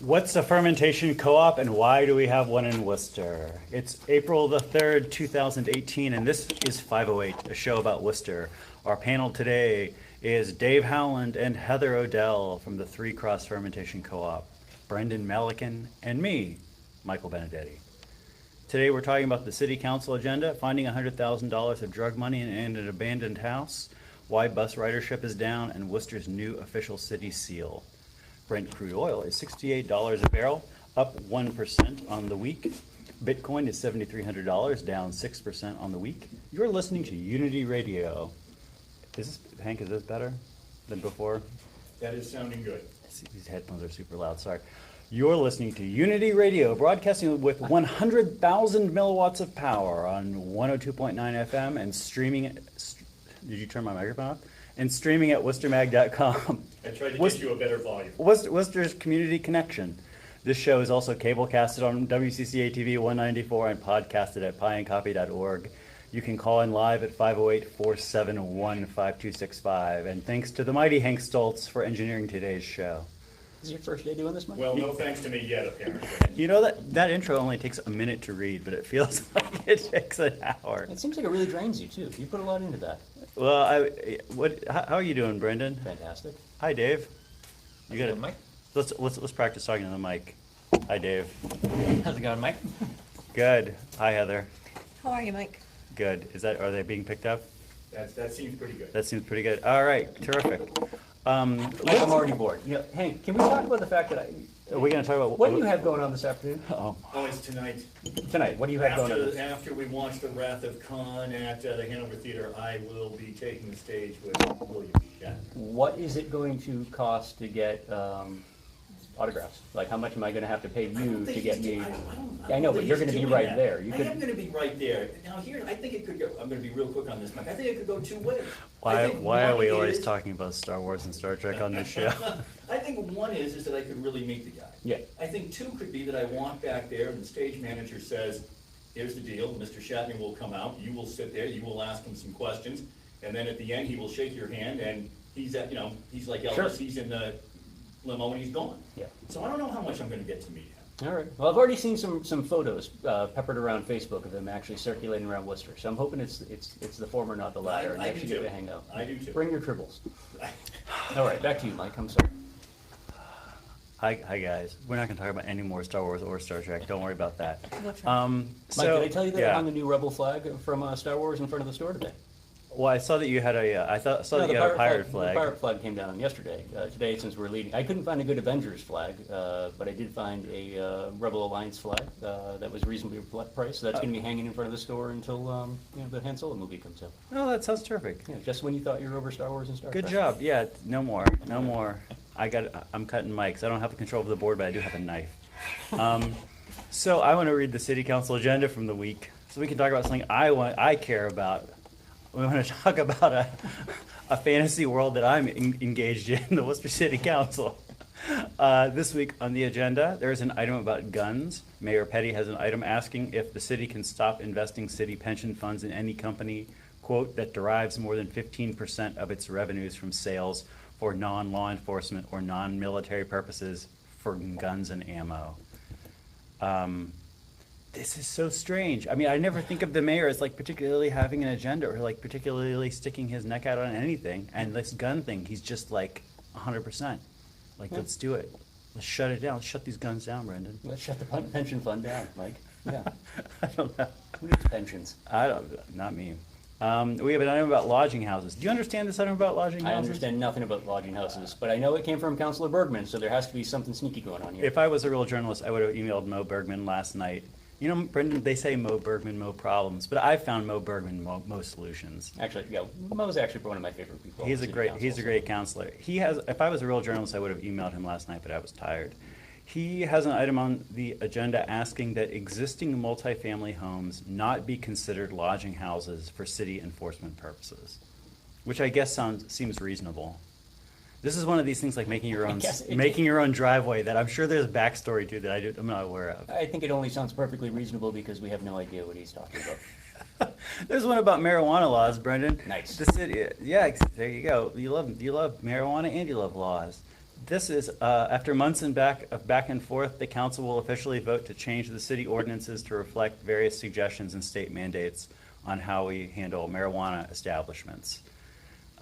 What's a fermentation co-op and why do we have one in Worcester? It's April the 3rd, 2018, and this is 508, a show about Worcester. Our panel today is Dave Howland and Heather Odell from the 3cross Fermentation Co-op, Brendan Melican, and me, Michael Benedetti. Today we're talking about the City Council agenda, finding $100,000 of drug money in an abandoned house, why bus ridership is down, and Worcester's new official city seal. Brent crude oil is $68 a barrel, up 1% on the week. Bitcoin is $7,300, down 6% on the week. You're listening to Unity Radio. Hank, is this better than before? That is sounding good. These headphones are super loud, sorry. You're listening to Unity Radio, broadcasting with 100,000 milliwatts of power on 102.9 FM and streaming. Did you turn my microphone off? And streaming at worcestermag.com. I tried to get you a better volume. Worcester's Community Connection. This show is also cablecasted on WCCA-TV 194 and podcasted at pieandcopy.org. You can call in live at 508-471-5265. And thanks to the mighty Hank Stoltz for engineering today's show. Is it your first day doing this, Mike? Well, no thanks to me yet, apparently. You know that intro only takes a minute to read, but it feels like it takes an hour. It seems like it really drains you, too. You put a lot into that. Well, how are you doing, Brendan? Fantastic. Hi, Dave. You got it, Mike? Let's practice talking to the mic. Hi, Dave. How's it going, Mike? Good. Hi, Heather. How are you, Mike? Good. Are they being picked up? That seems pretty good. That seems pretty good. All right. Terrific. Mike, I'm already bored. Hank, can we talk about the fact that Are we going to talk about what do you have going on this afternoon? Oh, It's tonight. Tonight, what do you have going on? After we watch The Wrath of Khan at the Hanover Theater, I will be taking the stage with William Shatner. What is it going to cost to get autographs? Like, how much am I going to have to pay you to get me? I know, but you're going to be right there. I am going to be right there. Now here, I think it could go, I'm going to be real quick on this, Mike. I think it could go two ways. why are we always talking about Star Wars and Star Trek on this show? I think one is that I could really meet the guy. Yeah. I think two could be that I walk back there and the stage manager says, here's the deal, Mr. Shatner will come out, you will sit there, you will ask him some questions, and then at the end, he will shake your hand, and he's he's like Elvis, Sure. He's in the limo and he's gone. Yeah. So I don't know how much I'm gonna get to meet him. All right. Well, I've already seen some photos peppered around Facebook of him actually circulating around Worcester. So I'm hoping it's the former, not the latter, and I actually do get too. to hang out. I do too. Bring your tribbles. All right, back to you, Mike. I'm sorry. Hi guys. We're not going to talk about any more Star Wars or Star Trek. Don't worry about that. Mike, did I tell you that I hung the new Rebel flag from Star Wars in front of the store today? Well, I saw that you had a pirate flag. The pirate flag came down yesterday. Today, since we're leading, I couldn't find a good Avengers flag, but I did find a Rebel Alliance flag that was reasonably priced. So that's going to be hanging in front of the store until the Han Solo movie comes out. Oh, that sounds terrific. Yeah, just when you thought you were over Star Wars and Star Trek. Good job. Yeah, no more. I'm cutting mics. I don't have the control of the board, but I do have a knife. So I want to read the City Council agenda from the week, so we can talk about something I care about. We want to talk about a fantasy world that I'm engaged in, the Worcester City Council. This week on the agenda, there is an item about guns. Mayor Petty has an item asking if the city can stop investing city pension funds in any company, quote, that derives more than 15% of its revenues from sales for non-law enforcement or non-military purposes for guns and ammo. This is so strange. I mean, I never think of the mayor as like particularly having an agenda or like particularly sticking his neck out on anything. And this gun thing, he's just like 100%. Like, let's do it. Let's shut it down. Let's shut these guns down, Brendan. Let's shut the pension fund down, Mike. Yeah. I don't know. Who needs pensions? Not me. We have an item about lodging houses. Do you understand this item about lodging houses? I understand nothing about lodging houses, but I know it came from Councilor Bergman, so there has to be something sneaky going on here. If I was a real journalist, I would have emailed Mo Bergman last night. You know, Brendan, they say Mo Bergman, Mo problems, but I found Mo Bergman, Mo solutions. Actually, yeah, Mo's actually one of my favorite people. He's a great counselor. If I was a real journalist, I would have emailed him last night, but I was tired. He has an item on the agenda asking that existing multifamily homes not be considered lodging houses for city enforcement purposes, which I guess seems reasonable. This is one of these things like making your own driveway that I'm sure there's a backstory to that I'm not aware of. I think it only sounds perfectly reasonable because we have no idea what he's talking about. There's one about marijuana laws, Brendan. Nice. The city, yeah, there you go. You love marijuana and you love laws. This is, after months of back and forth, the council will officially vote to change the city ordinances to reflect various suggestions and state mandates on how we handle marijuana establishments.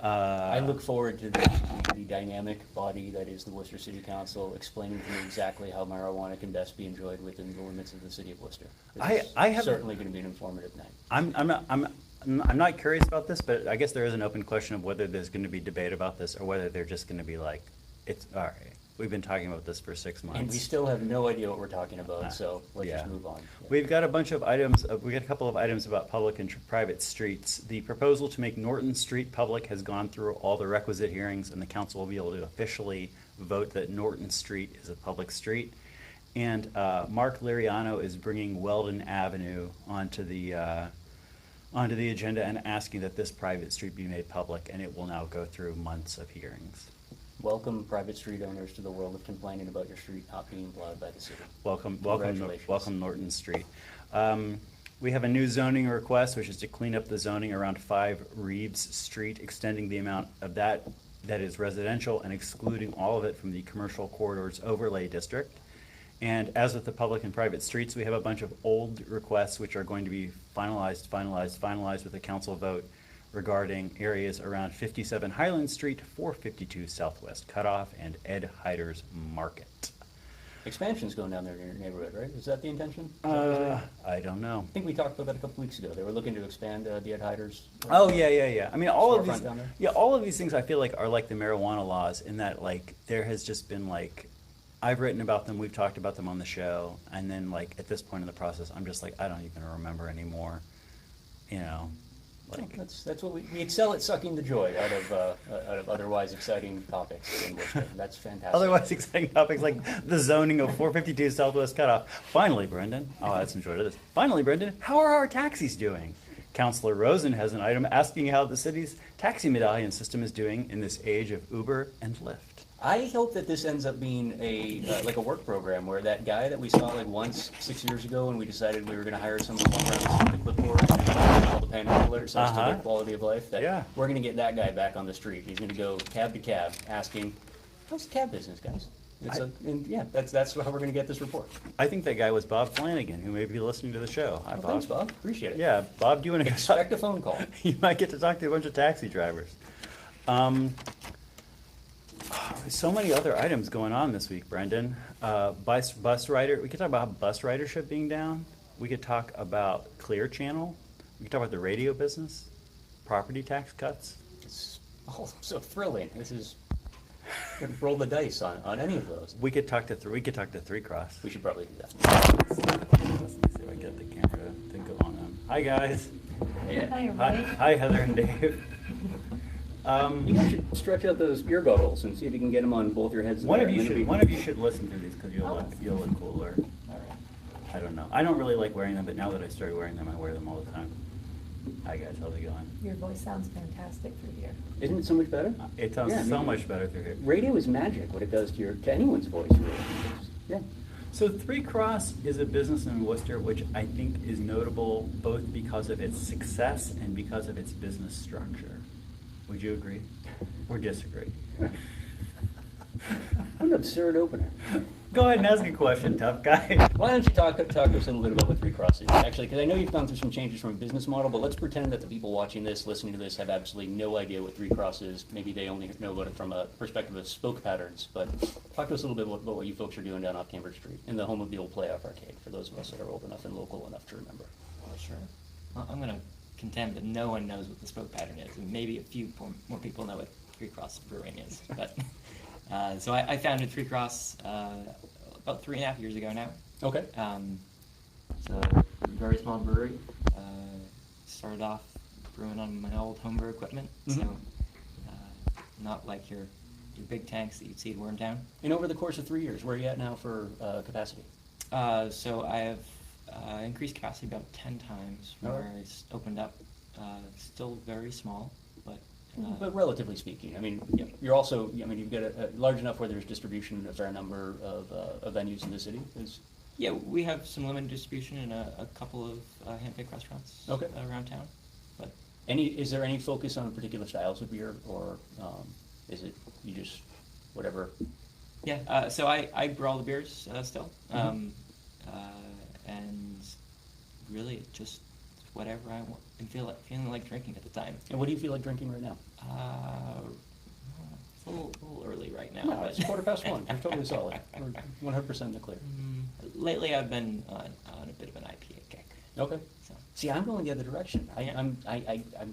I look forward to the dynamic body that is the Worcester City Council explaining to me exactly how marijuana can best be enjoyed within the limits of the city of Worcester. This I is have certainly going to be an informative night. I'm not curious about this, but I guess there is an open question of whether there's going to be debate about this or whether they're just going to be like, it's all right. We've been talking about this for 6 months. And we still have no idea what we're talking about, so let's yeah. just move on. Yeah. We've got a bunch of items, we got a couple of items about public and private streets. The proposal to make Norton Street public has gone through all the requisite hearings, and the council will be able to officially vote that Norton Street is a public street. And Mark Liriano is bringing Weldon Avenue onto the agenda and asking that this private street be made public, and it will now go through months of hearings. Welcome, private street owners, to the world of complaining about your street not being plowed by the city. Welcome, Congratulations. Norton Street. We have a new zoning request, which is to clean up the zoning around 5 Reeves Street, extending the amount of that is residential and excluding all of it from the commercial corridors overlay district. And as with the public and private streets, we have a bunch of old requests which are going to be finalized with a council vote regarding areas around 57 Highland Street, 452 Southwest Cutoff, and Ed Hyder's Market. Expansion's going down there in your neighborhood, right? Is that the intention? I don't know. I think we talked about that a couple weeks ago. They were looking to expand the Ed Hyder's. Oh, yeah. I mean, all of Storefront these, down there? yeah, all of these things I feel like are like the marijuana laws in that like there has just been like, I've written about them, we've talked about them on the show, and then like at this point in the process, I'm just like, I don't even remember anymore, you know, like. That's what we excel at, sucking the joy out of otherwise exciting topics in Worcester. That's fantastic. Otherwise exciting topics like the zoning of 452 Southwest Cutoff. Finally, Brendan, oh, that's enjoyed this. Finally, Brendan, how are our taxis doing? Councilor Rosen has an item asking how the city's taxi medallion system is doing in this age of Uber and Lyft. I hope that this ends up being like a work program where that guy that we saw like once 6 years ago when we decided we were going to hire someone to walk around with the clipboard and all the panhandlers as to their quality of life, that we're going to get that guy back on the street. He's going to go cab to cab asking, how's the cab business, guys? That's how we're going to get this report. I think that guy was Bob Flanagan, who may be listening to the show. Hi, Bob. Thanks, Bob. Appreciate it. Yeah, Bob, do you want to expect a phone call? You might get to talk to a bunch of taxi drivers. So many other items going on this week, Brendan. Bus rider. We could talk about bus ridership being down. We could talk about Clear Channel. We could talk about the radio business, property tax cuts. It's so thrilling. This is roll the dice on any of those. We could talk to 3cross. We should probably do that. Let's see if I get the camera to go on them. Hi guys. Yeah. Hi, everybody. Hi Heather and Dave. You guys should stretch out those ear goggles and see if you can get them on both your heads. One of you should listen to these because you'll look cooler. All right. I don't know. I don't really like wearing them, but now that I started wearing them, I wear them all the time. Hi guys, how's it going? Your voice sounds fantastic through here. Isn't it so much better? It sounds so much better through here. Radio is magic. What it does to anyone's voice. Really. Yeah. So 3cross is a business in Worcester which I think is notable both because of its success and because of its business structure. Would you agree or disagree? What an absurd opener. Go ahead and ask a question, tough guy. Why don't you talk to us a little bit about what 3cross is? Actually, because I know you've gone through some changes from a business model, but let's pretend that the people watching this, listening to this, have absolutely no idea what 3cross is. Maybe they only know about it from a perspective of spoke patterns. But talk to us a little bit about what you folks are doing down off Cambridge Street, in the home of the old Playoff Arcade, for those of us that are old enough and local enough to remember. Oh, sure. Well, I'm going to contend that no one knows what the spoke pattern is, and maybe a few more people know what 3cross brewing is. But so I founded 3cross about 3.5 years ago now. Okay. It's a very small brewery. Started off brewing on my old homebrew equipment, so not like your big tanks that you'd see at Wormtown. And over the course of 3 years, where are you at now for capacity? So I have increased capacity about 10 times from where it's opened up. Still very small, but relatively speaking, I mean, you're also, you've got a large enough where there's distribution in a fair number of venues in the city. Yeah, we have some limited distribution in a couple of hand-picked restaurants around town. But is there any focus on particular styles of beer, or is it you just whatever Yeah, so I brew all the beers still, Mm-hmm. and really it's just whatever I want and feeling like drinking at the time. And what do you feel like drinking right now? It's a little early right now. No, but it's 1:15. You're totally solid. We're 100% in the clear. Lately I've been on a bit of an IPA kick. Okay. So. See, I'm going the other direction. I'm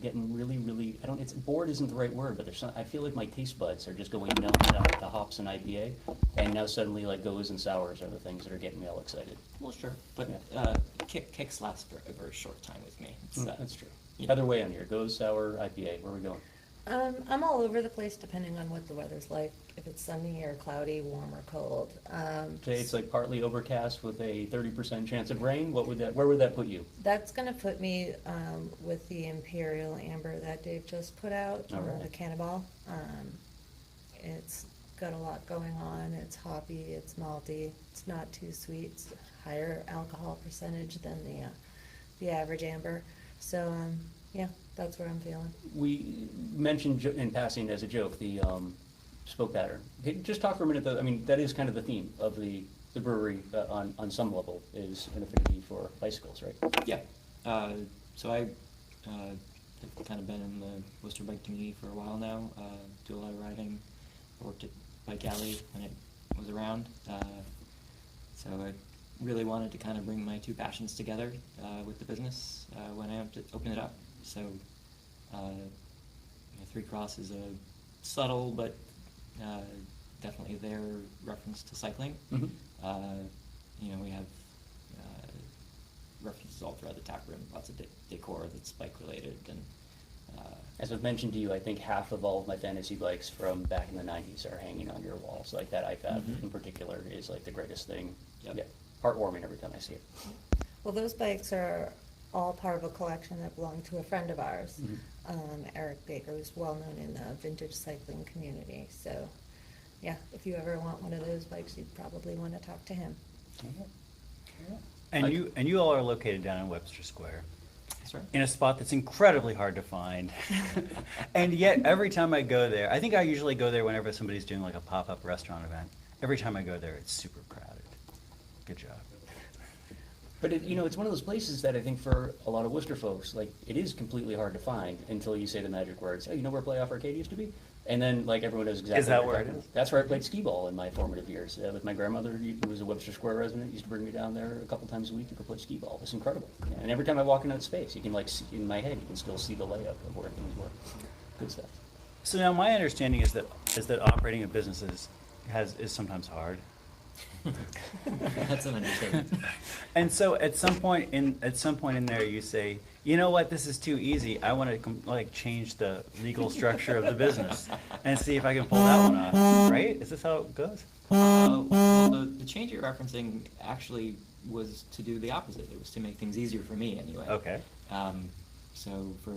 getting really, I don't, it's, bored isn't the right word, but I feel like my taste buds are just going numb to the hops and IPA, and now suddenly like goes and sours are the things that are getting me all excited. Well, sure, but kicks last for a very short time with me. It's, That's true. yeah. Other way on here, goes, sour, IPA, where are we going? I'm all over the place depending on what the weather's like, if it's sunny or cloudy, warm or cold. Today it's like partly overcast with a 30% chance of rain. Where would that put you? That's gonna put me with the Imperial Amber that Dave just put out, Oh, or really? the Cannonball. It's got a lot going on. It's hoppy, it's malty, it's not too sweet. It's higher alcohol percentage than the average amber. So yeah, that's what I'm feeling. We mentioned in passing as a joke the spoke pattern. Okay, just talk for a minute, though. I mean, that is kind of the theme of the brewery on some level, is an affinity for bicycles, right? Yeah. So I've kind of been in the Worcester bike community for a while now. Do a lot of riding. I worked at Bike Alley when it was around. So I really wanted to kind of bring my two passions together with the business when I opened it up. So 3cross is a subtle but definitely their reference to cycling. Mm-hmm. We have references all throughout the tap room, lots of decor that's bike related. And As I've mentioned to you, I think half of all of my fantasy bikes from back in the 90s are hanging on your walls. Like that iPad in particular is like the greatest thing. Yep. Yeah, heartwarming every time I see it. Well, those bikes are all part of a collection that belonged to a friend of ours, Eric Baker, who's well known in the vintage cycling community. So, yeah, if you ever want one of those bikes, you'd probably want to talk to him. And you all are located down in Webster Square, that's right. in a spot that's incredibly hard to find. And yet, every time I go there, I think I usually go there whenever somebody's doing like a pop-up restaurant event. Every time I go there, it's super crowded. Good job. But it's one of those places that I think for a lot of Worcester folks, like it is completely hard to find until you say the magic words. Oh, you know where Playoff Arcade used to be? And then like everyone knows exactly. Is that where where it it is? is? That's where I played skee ball in my formative years with my grandmother, who was a Webster Square resident. Used to bring me down there a couple times a week to go play skee ball. It was incredible. And every time I walk into that space, you can like see, in my head, you can still see the layout of where things were. Good stuff. So now my understanding is that operating a business is sometimes hard. That's an understatement. And so at some point in there, you say, you know what, this is too easy. I want to change the legal structure of the business and see if I can pull that one off. Right? Is this how it goes? Well, the change you're referencing actually was to do the opposite. It was to make things easier for me anyway. Okay. So for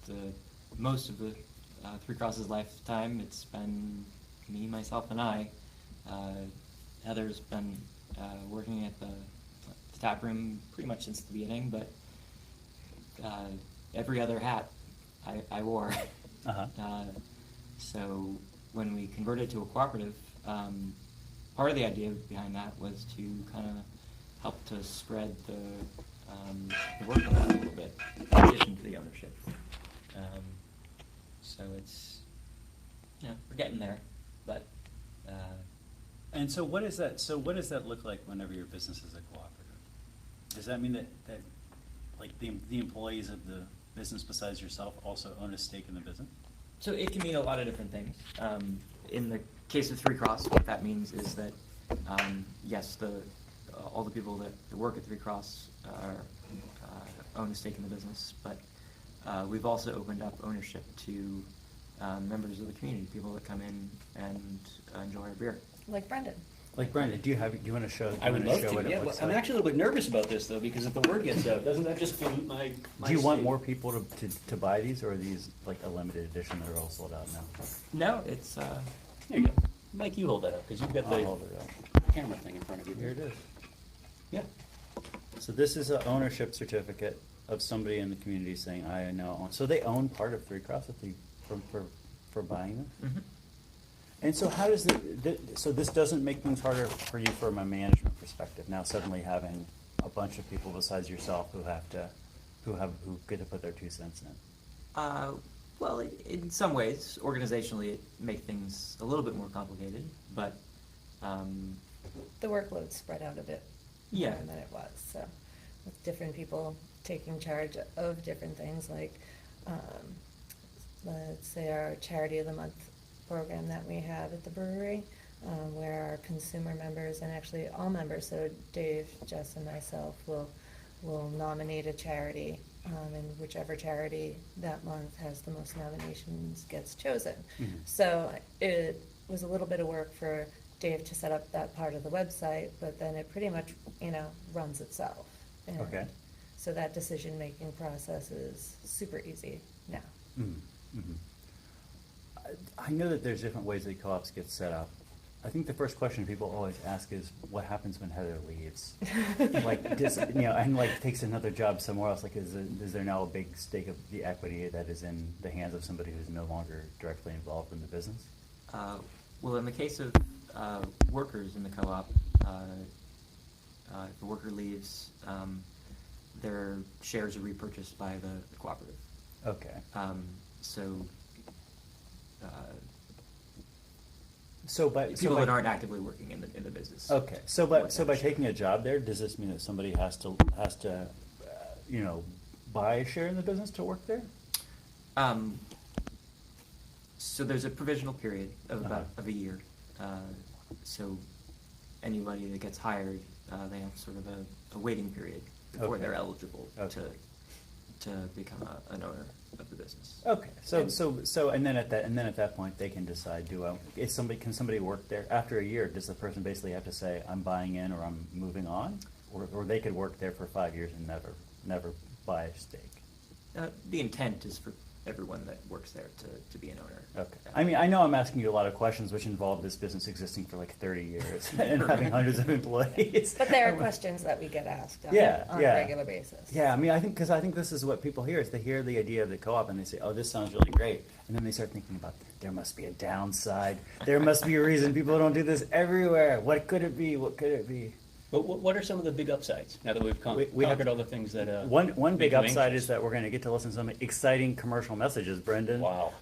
the most of the 3cross's lifetime, it's been me, myself, and I. Heather's been working at the tap room pretty much since the beginning, but every other hat I wore. Uh-huh. So when we converted to a cooperative, part of the idea behind that was to kind of help to spread the workload a little bit, in addition to the ownership. So it's, we're getting there, but. And so what is that? So what does that look like whenever your business is a cooperative? Does that mean that like the employees of the business besides yourself also own a stake in the business? So it can mean a lot of different things. In the case of 3cross, what that means is that yes, all the people that work at 3cross own a stake in the business, but we've also opened up ownership to members of the community, people that come in and enjoy our beer. Like Brendan. Like Brendan, do you want to show? I would love show to. what it Yeah, looks I'm like? actually a little bit nervous about this though, because if the word gets out, doesn't that just pollute my? Do you want state? more people to buy these, or are these like a limited edition that are all sold out now? No, it's There you go. Mike, you hold that up because you've got I'll the hold it up. camera thing in front of you. Here it is. Yeah. So this is an ownership certificate of somebody in the community saying, I now own. So they own part of 3cross if for buying this? Mhm. And so how does so this doesn't make things harder for you from a management perspective, now suddenly having a bunch of people besides yourself who get to put their 2 cents in? Well, in some ways, organizationally, it makes things a little bit more complicated, but The workload spread out a bit Yeah. more than it was, so with different people taking charge of different things, like, let's say our Charity of the Month program that we have at the brewery, where our consumer members, and actually all members, so Dave, Jess, and myself will nominate a charity, and whichever charity that month has the most nominations gets chosen. Mhm. So it was a little bit of work for Dave to set up that part of the website, but then it pretty much, runs itself. And Okay. so that decision-making process is super easy now. Mhm, mhm. I know that there's different ways that co-ops get set up. I think the first question people always ask is, what happens when Heather leaves? And takes another job somewhere else? Like, is there now a big stake of the equity that is in the hands of somebody who's no longer directly involved in the business? Well, in the case of workers in the co-op, if a worker leaves, their shares are repurchased by the cooperative. Okay. So So by people that aren't actively working in the business. Okay, so by taking a job there, does this mean that somebody has to buy a share in the business to work there? So there's a provisional period of about Uh-huh. of a year. So anybody that gets hired, they have sort of a waiting period before Okay. they're eligible Okay. to become an owner of the business. Okay, and then at that point, they can decide, can somebody work there after a year? Does the person basically have to say, I'm buying in or I'm moving on? Or they could work there for 5 years and never buy a stake? The intent is for everyone that works there to be an owner. Okay. I mean, I know I'm asking you a lot of questions which involve this business existing for like 30 years and having hundreds of employees. But there are questions that we get asked on Yeah, a yeah. regular basis. Yeah, I mean, I think this is what people hear, is they hear the idea of the co-op and they say, oh, this sounds really great. And then they start thinking about, there must be a downside. There must be a reason people don't do this everywhere. What could it be? What could it be? But what are some of the big upsides, now that we've We have- conquered all the things that, One big make you upside anxious? is that we're going to get to listen to some exciting commercial messages, Brendan. Wow.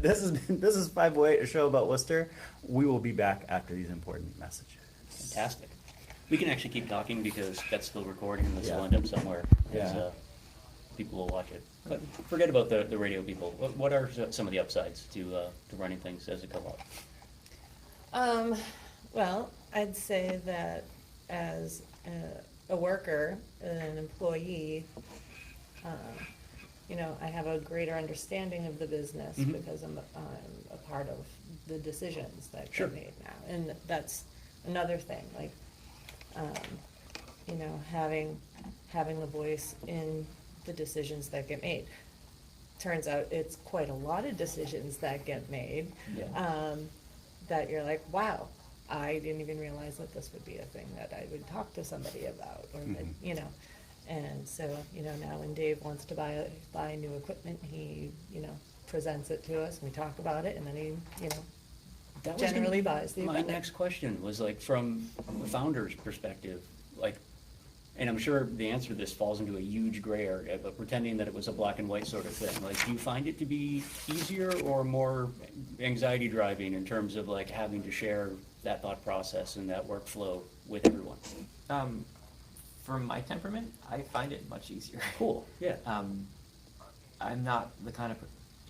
This is 508, a show about Worcester. We will be back after these important messages. Fantastic. We can actually keep talking because that's still recording and this will Yeah. end up somewhere. as, Yeah. People will watch it. But forget about the radio people. What are some of the upsides to running things as a co-op? Well, I'd say that as a worker, an employee, I have a greater understanding of the business Mhm. because I'm a part of the decisions that Sure. get made now. And that's another thing, like, having a voice in the decisions that get made. Turns out it's quite a lot of decisions that get made. Yeah. That you're like, wow, I didn't even realize that this would be a thing that I would talk to somebody about, or that, Mhm. And so, now when Dave wants to buy new equipment, he, presents it to us, and we talk about it, and then he, That was generally gonna- buys the My equipment. next question was like, from a founder's perspective, like, and I'm sure the answer to this falls into a huge gray area, but pretending that it was a black and white sort of thing, like, do you find it to be easier or more anxiety driving in terms of like having to share that thought process and that workflow with everyone? For my temperament, I find it much easier. Cool, yeah. I'm not the kind of,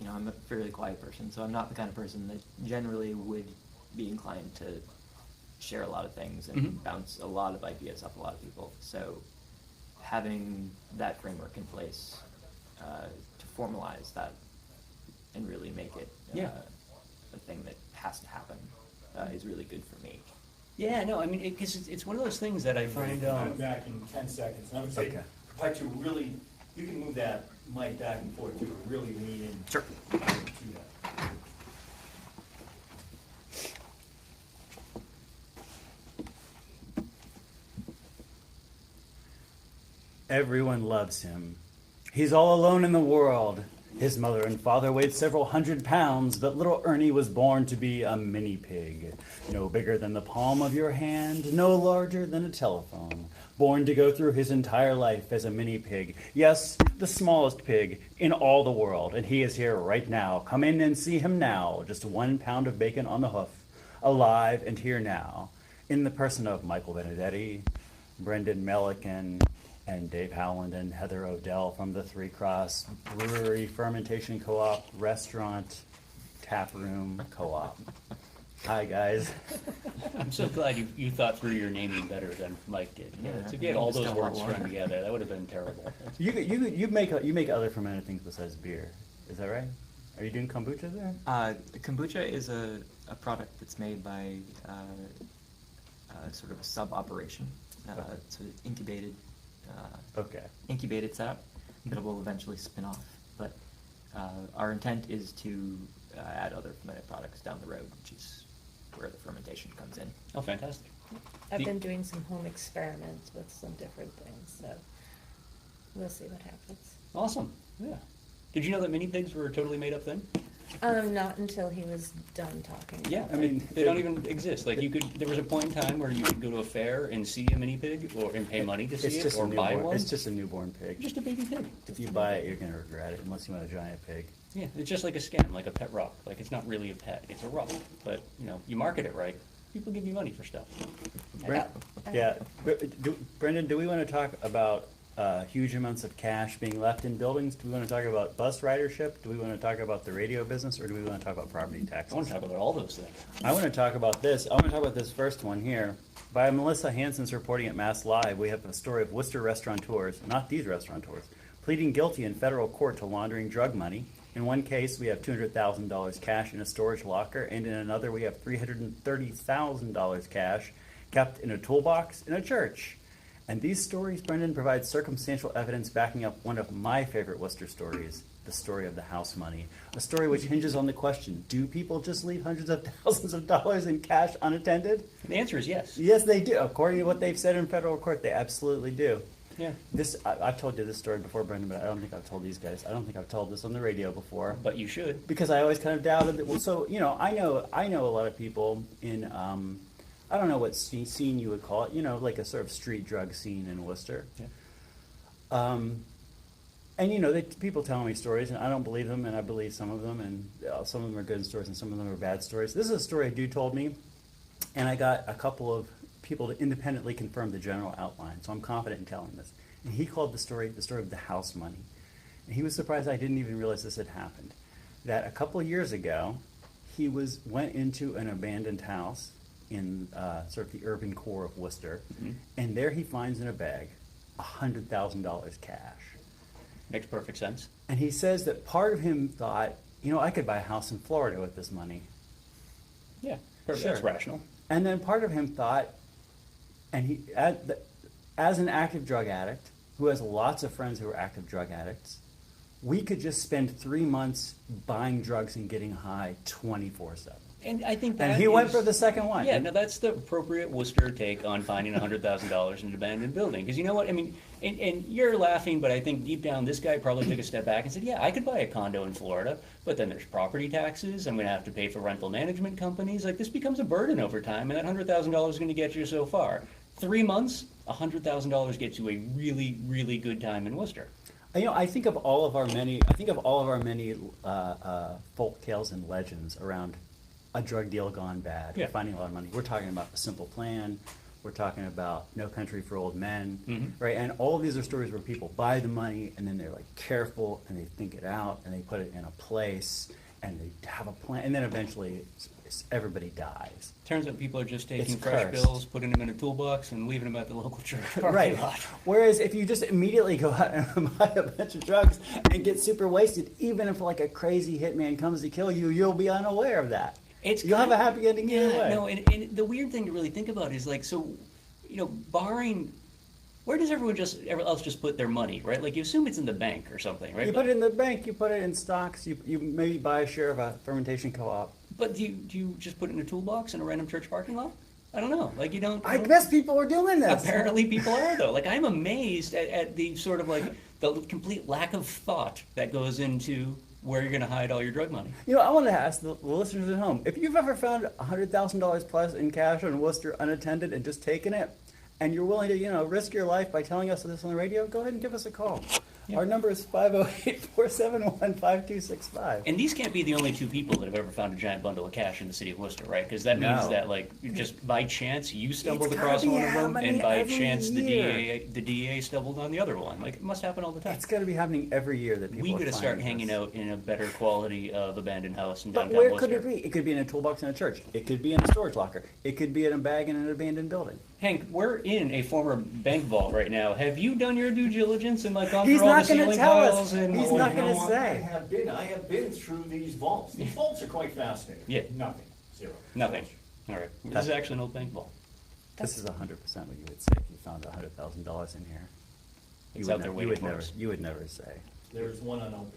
I'm a fairly quiet person, so I'm not the kind of person that generally would be inclined to share a lot of things and Mhm. bounce a lot of ideas off a lot of people. So having that framework in place to formalize that and really make it Yeah. a thing that has to happen is really good for me. Yeah, no, I mean, because it's one of those things that I find, I'm back in 10 seconds, and I would say, Okay. try to really, you can move that mic back and forth to really lean in. Sure. To that. Everyone loves him. He's all alone in the world. His mother and father weighed several hundred pounds, but little Ernie was born to be a mini pig. No bigger than the palm of your hand, no larger than a telephone. Born to go through his entire life as a mini pig. Yes, the smallest pig in all the world. And he is here right now. Come in and see him now. Just 1 pound of bacon on the hoof. Alive and here now. In the person of Michael Benedetti, Brendan Melican, and Dave Howland and Heather Odell from the 3cross Brewery, Fermentation Co-op, Restaurant, Tap Room Co-op. Hi, guys. I'm so glad you thought through your naming better than Mike did. Yeah, Yeah, to get all just those don't words want strung water. together, that would have been terrible. You make other fermented things besides beer. Is that right? Are you doing kombucha there? Kombucha is a product that's made by sort of a sub-operation. So incubated Okay. incubated sap that will eventually spin off. But our intent is to add other fermented products down the road, which is where the fermentation comes in. Oh, fantastic. I've The- been doing some home experiments with some different things, so we'll see what happens. Awesome, yeah. Did you know that mini pigs were a totally made up thing? Not until he was done talking. Yeah, I mean, they don't even exist. Like, there was a point in time where you could go to a fair and see a mini pig, and pay money to see it, or buy one. It's just a newborn pig. Just a baby pig. If you buy it, you're gonna regret it unless you want a giant pig. Yeah, it's just like a scam, like a pet rock. Like, it's not really a pet, it's a rock. But, you market it right, people give you money for stuff. Yeah, Brendan, do we want to talk about huge amounts of cash being left in buildings? Do we want to talk about bus ridership? Do we want to talk about the radio business, or do we want to talk about property taxes? I want to talk about all those things. I want to talk about this. I want to talk about this first one here. By Melissa Hansen's reporting at Mass Live, we have a story of Worcester restaurateurs, not these restaurateurs, pleading guilty in federal court to laundering drug money. In one case, we have $200,000 cash in a storage locker, and in another, we have $330,000 cash kept in a toolbox in a church. And these stories, Brendan, provide circumstantial evidence backing up one of my favorite Worcester stories, the story of the house money. A story which hinges on the question, do people just leave hundreds of thousands of dollars in cash unattended? And the answer is yes. Yes, they do. According to what they've said in federal court, they absolutely do. Yeah. I've told you this story before, Brendan, but I don't think I've told these guys. I don't think I've told this on the radio before. But you should. Because I always kind of doubted that. Well, so, I know a lot of people in, I don't know what scene you would call it, like a sort of street drug scene in Worcester. Yeah. And people tell me stories, and I don't believe them, and I believe some of them, and some of them are good stories, and some of them are bad stories. This is a story a dude told me, and I got a couple of people to independently confirm the general outline, so I'm confident in telling this. And he called the story of the house money. And he was surprised I didn't even realize this had happened. That a couple of years ago, he went into an abandoned house in sort of the urban core of Worcester, and there he finds in a bag $100,000 cash. Makes perfect sense. And he says that part of him thought, I could buy a house in Florida with this money. Yeah, Sure. that's rational. And then part of him thought, and as an active drug addict, who has lots of friends who are active drug addicts, we could just spend 3 months buying drugs and getting high 24/7. And I think that And he went for the second one. Yeah, no, that's the appropriate Worcester take on finding $100,000 in an abandoned building. Because you know what? I mean, and you're laughing, but I think deep down this guy probably took a step back and said, yeah, I could buy a condo in Florida, but then there's property taxes. I'm going to have to pay for rental management companies. Like, this becomes a burden over time, and that $100,000 is going to get you so far. 3 months, $100,000 gets you a really, really good time in Worcester. I think of all of our many folk tales and legends around a drug deal gone bad, Yeah. finding a lot of money. We're talking about A Simple Plan. We're talking about No Country for Old Men, right? And all of these are stories where people buy the money and then they're like careful and they think it out and they put it in a place and they have a plan, and then eventually everybody dies. Turns out people are just taking It's fresh cursed. bills, putting them in a toolbox, and leaving them at the local church parking Right. lot. Whereas if you just immediately go out and buy a bunch of drugs and get super wasted, even if like a crazy hitman comes to kill you, you'll be unaware of that. You'll have a happy ending either way. No, and the weird thing to really think about is like, so, barring, where does everyone else just put their money, right? Like, you assume it's in the bank or something, right? You put it in the bank, you put it in stocks, you maybe buy a share of a fermentation co-op. But do you just put it in a toolbox in a random church parking lot? I don't know. Like, you don't. I guess people are doing this. Apparently people are, though. Like, I'm amazed at the sort of like the complete lack of thought that goes into where you're going to hide all your drug money. You know, I want to ask the listeners at home, if you've ever found $100,000 plus in cash in Worcester unattended and just taken it, and you're willing to, you know, risk your life by telling us this on the radio, go ahead and give us a call. Yeah. Our number is 508-471-5265. And these can't be the only two people that have ever found a giant bundle of cash in the city of Worcester, right? Because that means No. that, like, just by chance you stumbled It's gotta across be one of them, happening and by every chance year. the DA stumbled on the other one. Like, it must happen all the time. It's got to be happening every year that people We are got to start finding hanging this. out in a better quality of abandoned house in But downtown where Worcester. could it be? It could be in a toolbox in a church. It could be in a storage locker. It could be in a bag in an abandoned building. Hank, we're in a former bank vault right now. Have you done your due diligence and like gone He's through all not the gonna ceiling tell us. tiles and He's Oh, not you know gonna what? say. I have been through these vaults. These vaults are quite fascinating. Yeah. Nothing, zero. nothing? All right, this is actually an old bank vault. This is 100% what you would say if you found $100,000 in here. It's You out would there ne- waiting you would for never, us. you would never say. There's one unopened.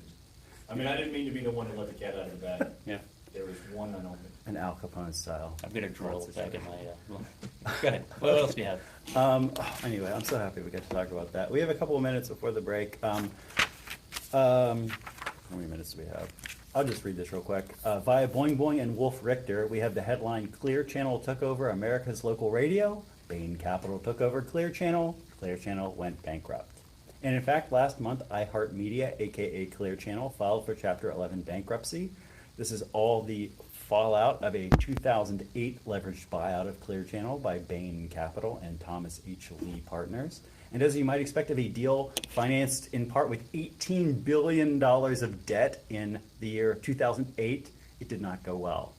I mean, I didn't mean to be the one to let the cat out of the bag. Yeah, There was one unopened. An Al Capone style. I've got a drill Lots of back shit. in my. Go ahead. What else do you have? Anyway, I'm so happy we got to talk about that. We have a couple of minutes before the break. How many minutes do we have? I'll just read this real quick. Via Boing Boing and Wolf Richter, we have the headline, Clear Channel took over America's local radio. Bain Capital took over Clear Channel. Clear Channel went bankrupt. And in fact, last month, iHeartMedia, aka Clear Channel, filed for Chapter 11 bankruptcy. This is all the fallout of a 2008 leveraged buyout of Clear Channel by Bain Capital and Thomas H. Lee Partners. And as you might expect of a deal financed in part with $18 billion of debt in the year 2008, it did not go well.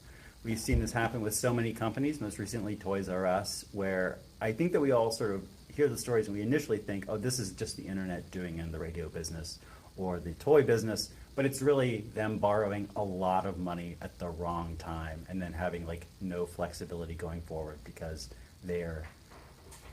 We've seen this happen with so many companies, most recently Toys R Us, where I think that we all sort of hear the stories and we initially think, oh, this is just the internet doing in the radio business or the toy business, but it's really them borrowing a lot of money at the wrong time and then having like no flexibility going forward because they're,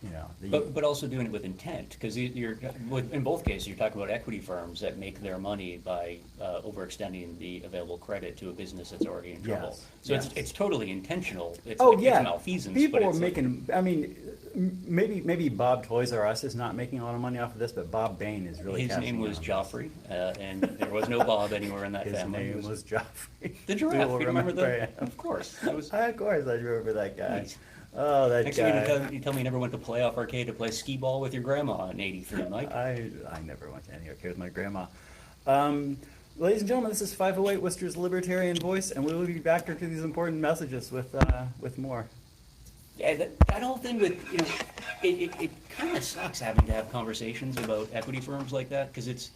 you know, But also doing it with intent, because in both cases, you're talking about equity firms that make their money by overextending the available credit to a business that's already in trouble. Yes, So yes. it's totally intentional. It's oh like, yeah, it's malfeasance. people but are it's like- making. I mean, maybe Bob Toys R Us is not making a lot of money off of this, but Bob Bain is really. His cashing name in was on Joffrey, and there was no Bob anywhere in that this. His family. It name was Joffrey. the giraffe. People You remember him. Of course. That was. Of course, I remember that guy. Nice. Oh, that Next thing guy. you tell me you never went to Playoff Arcade to play skee-ball with your grandma in '83, Mike. I never went to any arcade with my grandma. Ladies and gentlemen, this is 508 Worcester's Libertarian Voice, and we will be back after these important messages with more. Yeah, that whole thing with, you know, it kind of sucks having to have conversations about equity firms like that, because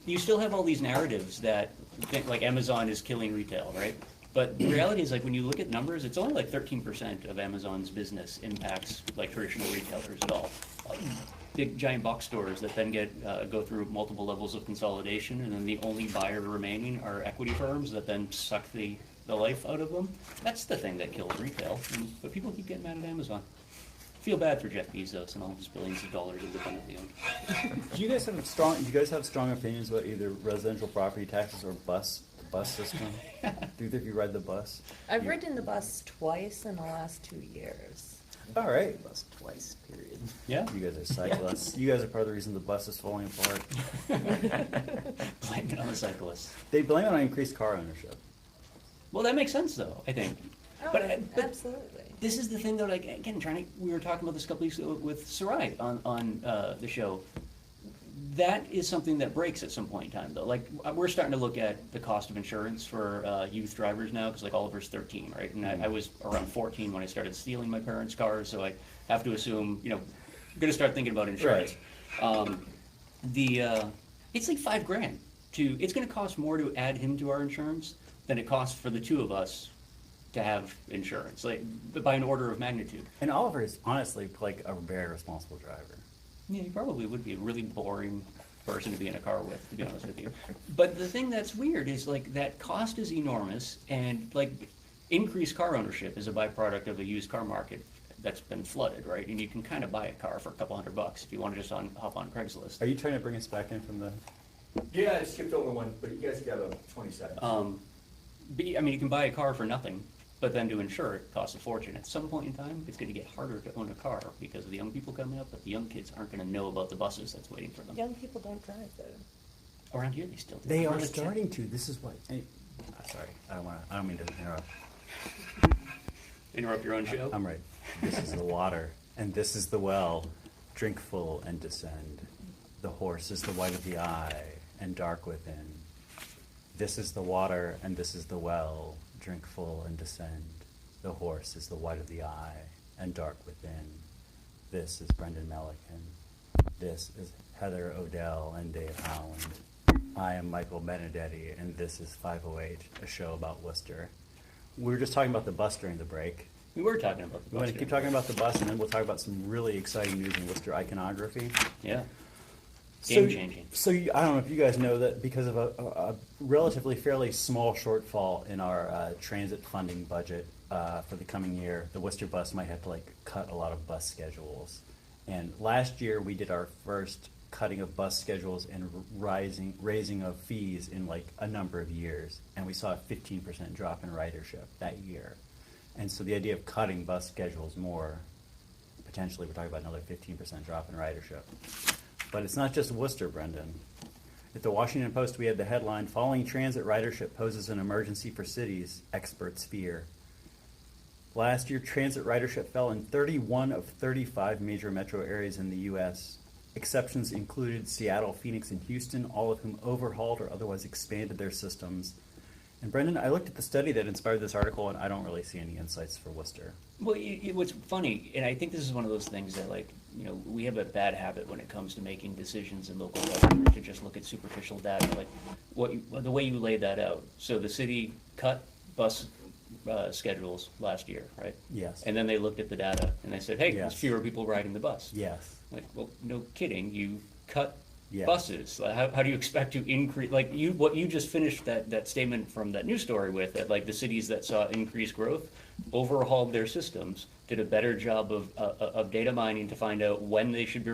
you still have all these narratives that think like Amazon is killing retail, right? But the reality is, like, when you look at numbers, it's only like 13% of Amazon's business impacts like traditional retailers at all. Big giant box stores that then go through multiple levels of consolidation, and then the only buyer remaining are equity firms that then suck the life out of them. That's the thing that kills retail. But people keep getting mad at Amazon. Feel bad for Jeff Bezos and all his billions of dollars independently owned. Do you guys have strong opinions about either residential property taxes or bus system? Do either of you ride the bus? I've ridden the bus twice in the last 2 years. All right. Bus twice, period. Yeah? You guys are cyclists. You guys are part of the reason the bus is falling apart. Blame it on the cyclists. They blame it on increased car ownership. Well, that makes sense, though, I think. But Absolutely. this is the thing, though, like, again, we were talking about this a couple weeks ago with Sarai on the show. That is something that breaks at some point in time, though. Like, we're starting to look at the cost of insurance for youth drivers now, because, like, Oliver's 13, right? And I was around 14 when I started stealing my parents' cars, so I have to assume, you know, I'm going to start thinking about insurance. It's like $5,000 it's going to cost more to add him to our insurance than it costs for the two of us to have insurance, like by an order of magnitude. And Oliver is honestly like a very responsible driver. Yeah, he probably would be a really boring person to be in a car with, to be honest with you. But the thing that's weird is, like, that cost is enormous, and, like, increased car ownership is a byproduct of a used car market that's been flooded, right? And you can kind of buy a car for a couple $100 if you want to just hop on Craigslist. Are you trying to bring us back in from the? Yeah, I skipped over one, but you guys got 20 seconds. But, I mean, you can buy a car for nothing But then to insure it costs a fortune. At some point in time, it's going to get harder to own a car because of the young people coming up, but the young kids aren't going to know about the buses that's waiting for them. Young people don't drive though. Around here, they still do. They are Really starting to. This is what. Sorry, I don't mean to interrupt. interrupt your own show. I'm right. This is the water, and this is the well. Drink full and descend. The horse is the white of the eye, and dark within. This is the water, and this is the well. Drink full and descend. The horse is the white of the eye, and dark within. This is Brendan Melican. This is Heather Odell and Dave Howland. I am Michael Benedetti, and this is 508, a show about Worcester. We were just talking about the bus during the break. We were talking about the We're bus. going to keep talking about the bus, and then we'll talk about some really exciting news in Worcester iconography. Yeah. So- Game changing. So I don't know if you guys know that because of a relatively fairly small shortfall in our transit funding budget for the coming year, the Worcester bus might have to cut a lot of bus schedules. And last year we did our first cutting of bus schedules and raising of fees in a number of years, and we saw a 15% drop in ridership that year. And so the idea of cutting bus schedules more, potentially we're talking about another 15% drop in ridership. But it's not just Worcester, Brendan. At the Washington Post, we had the headline, "Falling transit ridership poses an emergency for cities, experts fear." Last year, transit ridership fell in 31 of 35 major metro areas in the U.S. Exceptions included Seattle, Phoenix, and Houston, all of whom overhauled or otherwise expanded their systems. And Brendan, I looked at the study that inspired this article, and I don't really see any insights for Worcester. Well, what's funny, and I think this is one of those things that, we have a bad habit when it comes to making decisions in local government to just look at superficial data, the way you laid that out. So the city cut bus schedules last year, right? Yes. And then they looked at the data and they said, hey, Yes. there's fewer people riding the bus. Yes. Well, no kidding, you cut Yes. buses. How do you expect to increase, what you just finished that statement from that news story with, that the cities that saw increased growth overhauled their systems, did a better job of data mining to find out when they should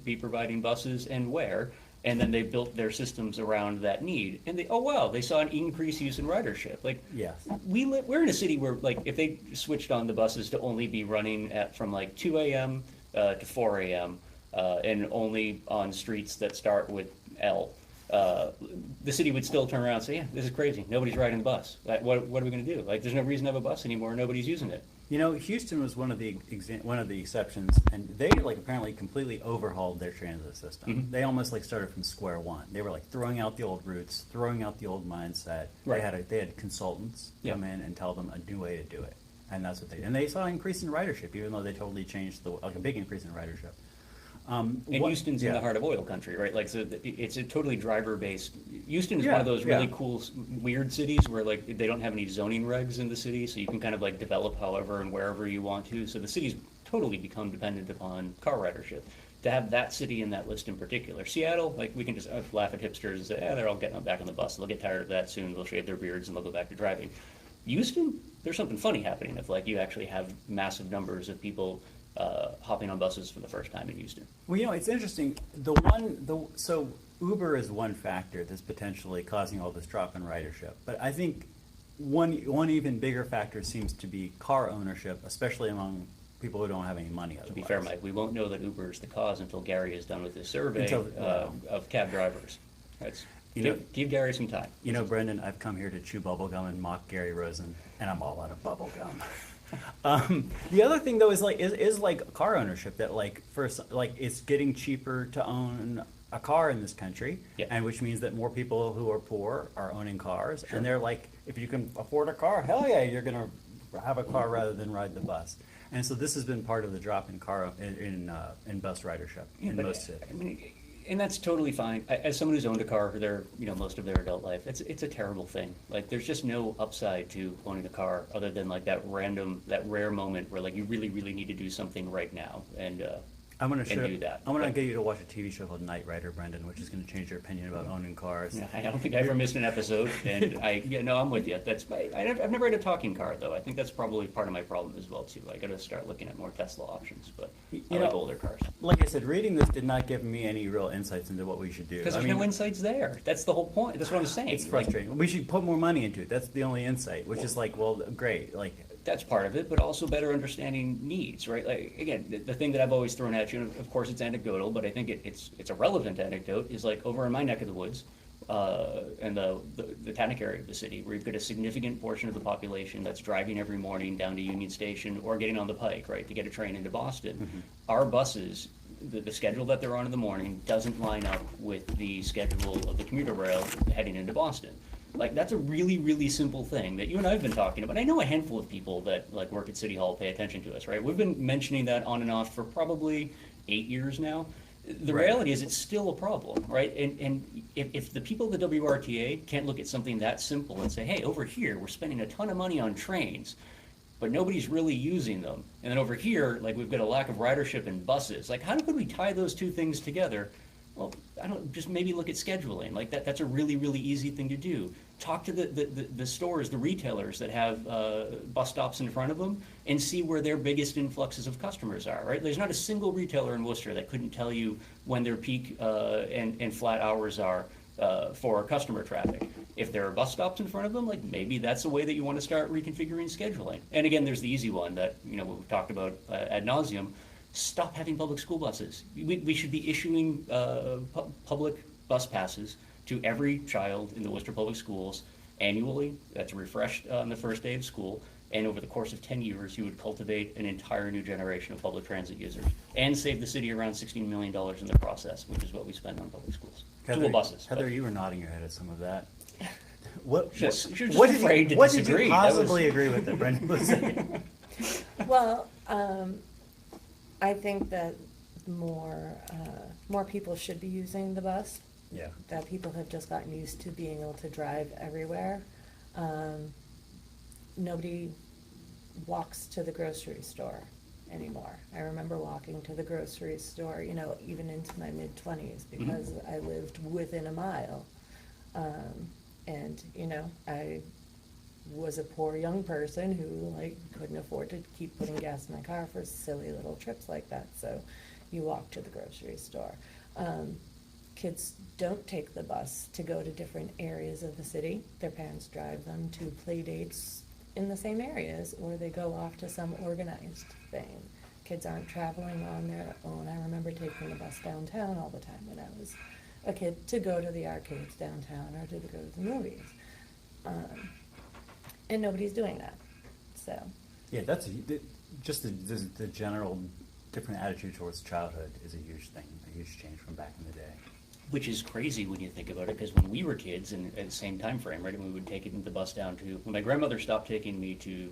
be providing buses and where, and then they built their systems around that need. And they saw an increased use in ridership. Yes. We're in a city where, if they switched on the buses to only be running from 2 a.m. To 4 a.m., and only on streets that start with L, the city would still turn around and say, yeah, this is crazy. Nobody's riding the bus. What are we going to do? There's no reason to have a bus anymore. Nobody's using it. Houston was one of the exceptions, and they apparently completely overhauled their transit system. Mm-hmm. They almost started from square one. They were throwing out the old routes, throwing out the old mindset. Right. They had consultants Yeah. come in and tell them a new way to do it, and that's what they did. And they saw an increase in ridership, even though they totally changed a big increase in ridership. And Houston's in the heart of oil country, right? So it's a totally driver-based. Houston is one of those really cool, weird cities where they don't have any zoning regs in the city, so you can kind of develop however and wherever you want to. So the city's totally become dependent upon car ridership. To have that city in that list in particular, Seattle, we can just laugh at hipsters and say, they're all getting back on the bus. They'll get tired of that soon. They'll shave their beards and they'll go back to driving. Houston, there's something funny happening if you actually have massive numbers of people hopping on buses for the first time in Houston. Well, it's interesting. So Uber is one factor that's potentially causing all this drop in ridership. But I think one even bigger factor seems to be car ownership, especially among people who don't have any money otherwise. To be fair, Mike, we won't know that Uber is the cause until Gary is done with his survey Well. of cab drivers. Give Gary some time. Brendan, I've come here to chew bubblegum and mock Gary Rosen, and I'm all out of bubblegum. The other thing though is car ownership, that first it's getting cheaper to own a car in this country, and which means that more people who are poor are owning cars, and they're if you can afford a car, hell yeah, you're gonna have a car rather than ride the bus. And so this has been part of the drop in bus ridership in most cities. And that's totally fine. As someone who's owned a car for most of their adult life, it's a terrible thing. There's just no upside to owning a car other than that rare moment where you really, really need to do something right now and do that. I'm gonna get you to watch a TV show called Knight Rider, Brendan, which is gonna change your opinion about owning cars. Yeah, I don't think I ever missed an episode, and I'm with you. I've never had a talking car though. I think that's probably part of my problem as well too. I got to start looking at more Tesla options, but I like older cars. Like I said, reading this did not give me any real insights into what we should do. Because there's no insights there. That's the whole point. That's what I'm saying. It's frustrating. We should put more money into it. That's the only insight, which is great. That's part of it, but also better understanding needs, right? Like, again, the thing that I've always thrown at you, and of course it's anecdotal, but I think it's a relevant anecdote, is like over in my neck of the woods, and the Tannic area of the city, where you've got a significant portion of the population that's driving every morning down to Union Station or getting on the Pike, right, to get a train into Boston. Our buses, the schedule that they're on in the morning doesn't line up with the schedule of the commuter rail heading into Boston. Like, that's a really, really simple thing that you and I have been talking about. I know a handful of people that like work at City Hall pay attention to us, right? We've been mentioning that on and off for probably 8 years now. The reality is it's still a problem, right? And if the people at the WRTA can't look at something that simple and say, hey, over here, we're spending a ton of money on trains, but nobody's really using them. And then over here, like, we've got a lack of ridership in buses. Like, how could we tie those two things together? Well, just maybe look at scheduling. Like, that's a really, really easy thing to do. Talk to the stores, the retailers that have bus stops in front of them, and see where their biggest influxes of customers are, right? There's not a single retailer in Worcester that couldn't tell you when their peak and flat hours are for customer traffic. If there are bus stops in front of them, like, maybe that's a way that you want to start reconfiguring scheduling. And again, there's the easy one that, we've talked about ad nauseum. Stop having public school buses. We should be issuing public bus passes to every child in the Worcester Public Schools annually. That's refreshed on the first day of school. And over the course of 10 years, you would cultivate an entire new generation of public transit users and save the city around $16 million in the process, which is what we spend on public schools. School buses. Heather, you were nodding your head at some of that. What You're just what afraid to what disagree. did you That was- possibly agree with that Brendan was saying? Well, I think that more people should be using the bus. Yeah. That people have just gotten used to being able to drive everywhere. Nobody walks to the grocery store anymore. I remember walking to the grocery store, even into my mid-20s, because I lived within a mile. And I was a poor young person who couldn't afford to keep putting gas in my car for silly little trips like that. So you walk to the grocery store. Kids don't take the bus to go to different areas of the city. Their parents drive them to play dates in the same areas, or they go off to some organized thing. Kids aren't traveling on their own. I remember taking the bus downtown all the time when I was a kid to go to the arcades downtown or to go to the movies. And nobody's doing that, so. Yeah, that's just the general different attitude towards childhood is a huge thing, a huge change from back in the day. Which is crazy when you think about it, because when we were kids, and at the same time frame, right, and we would take the bus down to, when my grandmother stopped taking me to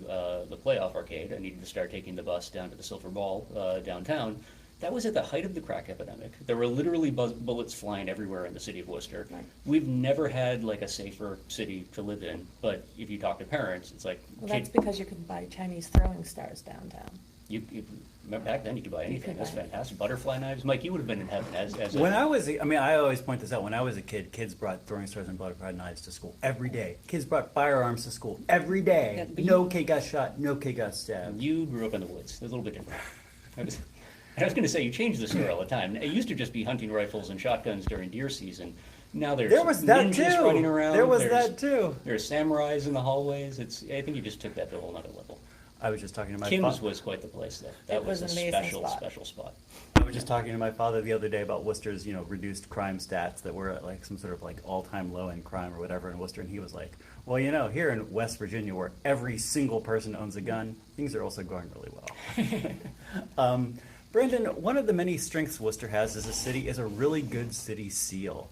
the Playoff Arcade, I needed to start taking the bus down to the Silver Ball downtown. That was at the height of the crack epidemic. There were literally bullets flying everywhere in the city of Worcester. Right. We've never had a safer city to live in, but if you talk to parents, it's like, Well, that's because you could buy Chinese throwing stars downtown. you back then you could buy anything. could That's buy- fantastic. Butterfly knives, Mike, you would have been in heaven as When I was, I always point this out. When I was a kid, kids brought throwing stars and butterfly knives to school every day. Kids brought firearms to school every day. Yeah, but No kid got shot. No kid got stabbed. You grew up in the woods. It was a little bit different. I was going to say, you change the story all the time. It used to just be hunting rifles and shotguns during deer season. Now there's There was that ninjas too. running around. There was there's- that too. There's samurais in the hallways. I think you just took that to a whole nother level. I was just talking to my Kim's father. was quite the place, though. That It was a an amazing special, spot. special spot. I was just talking to my father the other day about Worcester's, reduced crime stats that were at some sort of all-time low in crime or whatever in Worcester, and he was like, well, here in West Virginia, where every single person owns a gun, things are also going really well. Brandon, one of the many strengths Worcester has as a city is a really good city seal.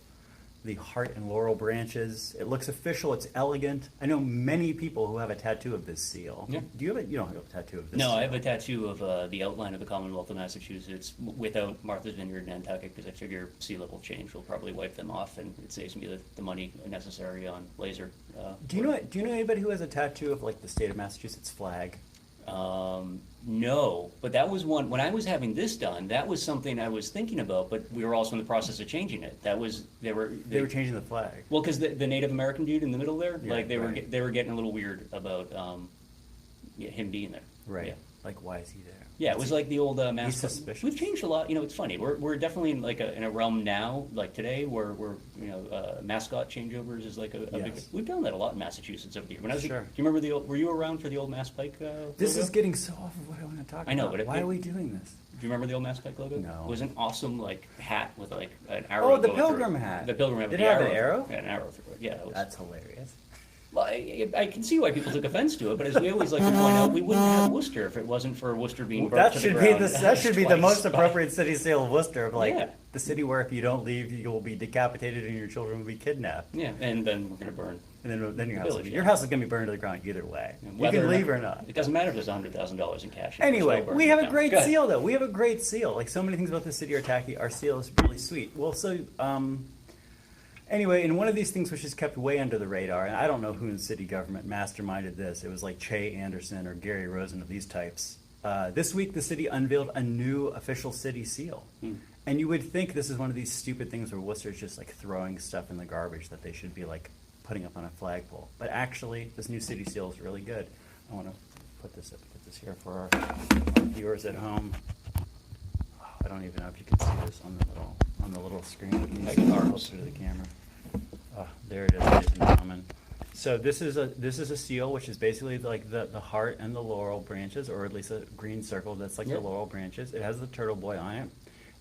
The heart and laurel branches. It looks official. It's elegant. I know many people who have a tattoo of this seal. Yeah. Do you have you don't have a tattoo of this No, seal? I have a tattoo of the outline of the Commonwealth of Massachusetts without Martha's Vineyard and Nantucket, because I figure sea level change will probably wipe them off, and it saves me the money necessary on laser. Do you know anybody who has a tattoo of the state of Massachusetts flag? No, but that was one, when I was having this done, that was something I was thinking about, but we were also in the process of changing it. They were changing the flag. well, because the Native American dude in the middle there, Yeah, they were right. they were getting a little weird about him being there. Right. Yeah. Like, why is he there? Yeah, it was like the old mascot. suspicious. We've changed a lot. You know, it's funny. We're definitely in like in a realm now, like today, where mascot changeovers is like a big. Yes. We've done that a lot in Massachusetts over the years. When I was, Sure. do you remember the old? Were you around for the old Mass Pike? This logo? is getting so off of what I want to talk about. I know, but why are we doing this? Do you remember the old Mass Pike logo? No. It was an awesome like hat with like an arrow. Oh, the going through pilgrim it. hat. The pilgrim hat. Did with it the have an arrow? Yeah, an arrow through it. Yeah, it was. That's hilarious. Well, I can see why people took offense to it, but as we always like to point out, we wouldn't have Worcester if it wasn't for Worcester being burnt That to should the be ground. that should be the twice most by- appropriate city seal of Worcester, of like Yeah. the city where if you don't leave, you will be decapitated and your children will be kidnapped. Yeah, and then we're gonna burn. And then your Village, yeah. house is going to be burned to the ground either way. You Whether can or leave or not. It doesn't matter if there's $100,000 in cash. Anyway, It's still we have a burning great down. Go ahead. seal though. We have a great seal. Like so many things about the city are tacky. Our seal is really sweet. Well, so anyway, in one of these things which is kept way under the radar, and I don't know who in city government masterminded this. It was like Che Anderson or Gary Rosen of these types. This week, the city unveiled a new official city seal. And you would think this is one of these stupid things where Worcester's just like throwing stuff in the garbage that they should be like putting up on a flagpole. But actually, this new city seal is really good. I want to put this here for our viewers at home. I don't even know if you can see this on the little screen. I can closer to the camera. There it is, ladies and gentlemen. So this is a seal, which is basically like the heart and the laurel branches, or at least a green circle that's like the Yep. laurel branches. It has the turtle boy on it.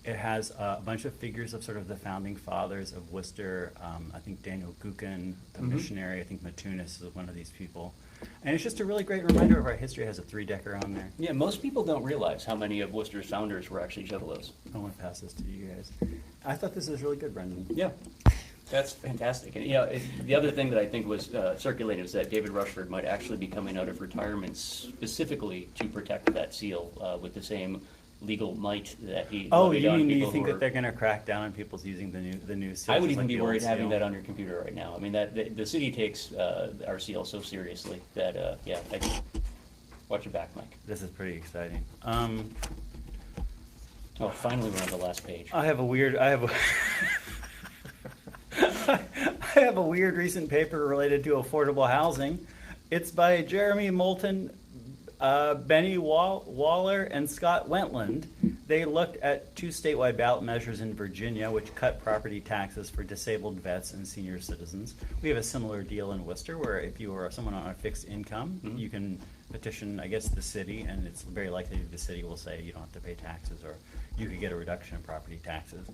It has a bunch of figures of sort of the founding fathers of Worcester. I think Daniel Gookin, the missionary. I think Matunis is one of these people. And it's just a really great reminder of our history. It has a 3-decker on there. Yeah, most people don't realize how many of Worcester's founders were actually Juggalos. I want to pass this to you guys. I thought this was really good, Brendan. Yeah, that's fantastic. And the other thing that I think was circulated is that David Rushford might actually be coming out of retirement specifically to protect that seal with the same legal might that he. Oh, levied you on mean people you who think were- that they're going to crack down on people's using the new seal? I would just even like be the old worried having seal? that on your computer right now. I mean, the city takes our seal so seriously that watch your back, Mike. This is pretty exciting. Oh, finally we're on the last page. I have a weird recent paper related to affordable housing. It's by Jeremy Moulton, Benny Waller, and Scott Wentland. They looked at 2 statewide ballot measures in Virginia, which cut property taxes for disabled vets and senior citizens. We have a similar deal in Worcester, where if you are someone on a fixed income, you can petition, I guess, the city, and it's very likely the city will say you don't have to pay taxes, or you could get a reduction in property taxes.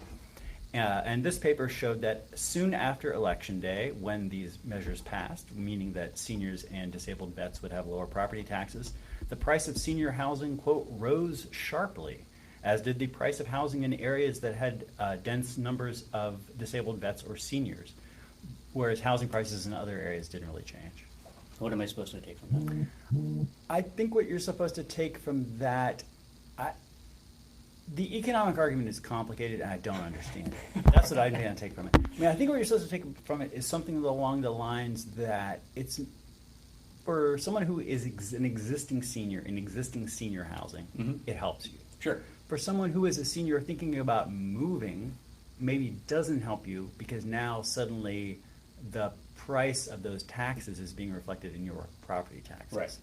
And this paper showed that soon after Election Day, when these measures passed, meaning that seniors and disabled vets would have lower property taxes, the price of senior housing, quote, rose sharply, as did the price of housing in areas that had dense numbers of disabled vets or seniors, whereas housing prices in other areas didn't really change. What am I supposed to take from that? I think what you're supposed to take from that, the economic argument is complicated and I don't understand it. That's what I'm going to take from it. I mean, I think what you're supposed to take from it is something along the lines that it's for someone who is an existing senior in existing senior housing, it helps you. Sure. For someone who is a senior thinking about moving, maybe doesn't help you because now suddenly the price of those taxes is being reflected in your property taxes. Right.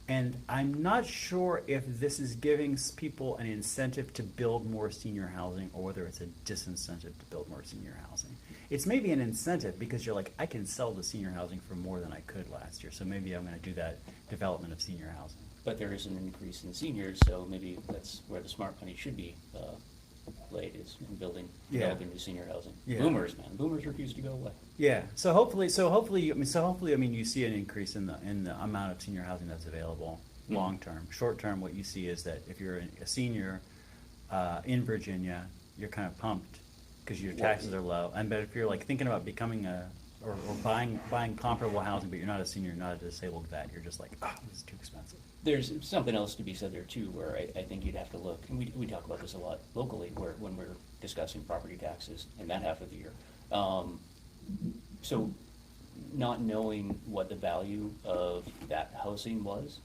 And I'm not sure if this is giving people an incentive to build more senior housing or whether it's a disincentive to build more senior housing. It's maybe an incentive because you're like, I can sell the senior housing for more than I could last year, so maybe I'm going to do that development of senior housing. But there is an increase in seniors, so maybe that's where the smart money should be laid, is in developing new senior housing. Yeah. Boomers, man, boomers refuse to go away. Yeah. So hopefully, I mean, you see an increase in the amount of senior housing that's available long term. Short term, what you see is that if you're a senior in Virginia, you're kind of pumped because your taxes are low. But if you're like thinking about becoming or buying comparable housing, but you're not a senior, you're not a disabled vet, you're just like, oh, this is too expensive. There's something else to be said there too, where I think you'd have to look, and we talk about this a lot locally, when we're discussing property taxes in that half of the year. So not knowing what the value of that housing was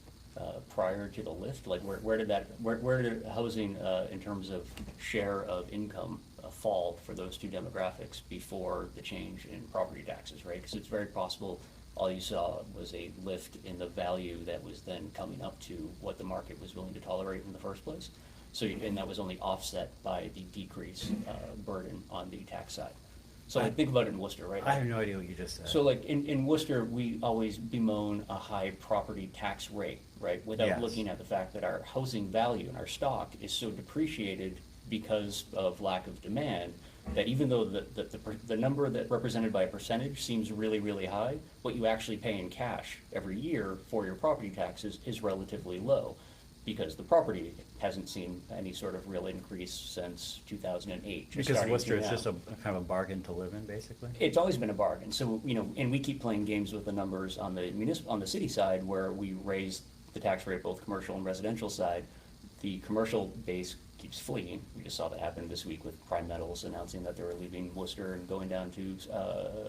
prior to the lift, like where did housing in terms of share of income fall for those two demographics before the change in property taxes, right? Because it's very possible all you saw was a lift in the value that was then coming up to what the market was willing to tolerate in the first place. So, and that was only offset by the decrease burden on the tax side. So like, think about it in Worcester, right? I have no idea what you just said. So like in Worcester, we always bemoan a high property tax rate, right? Without Yes. looking at the fact that our housing value and our stock is so depreciated because of lack of demand, that even though the number that represented by a percentage seems really, really high, what you actually pay in cash every year for your property taxes is relatively low, because the property hasn't seen any sort of real increase since 2008. Because Worcester is just a kind of a bargain to live in, basically? It's always been a bargain. So, you know, and we keep playing games with the numbers on the city side, where we raise the tax rate, both commercial and residential side. The commercial base keeps fleeing. We just saw that happen this week with Prime Metals announcing that they were leaving Worcester and going down to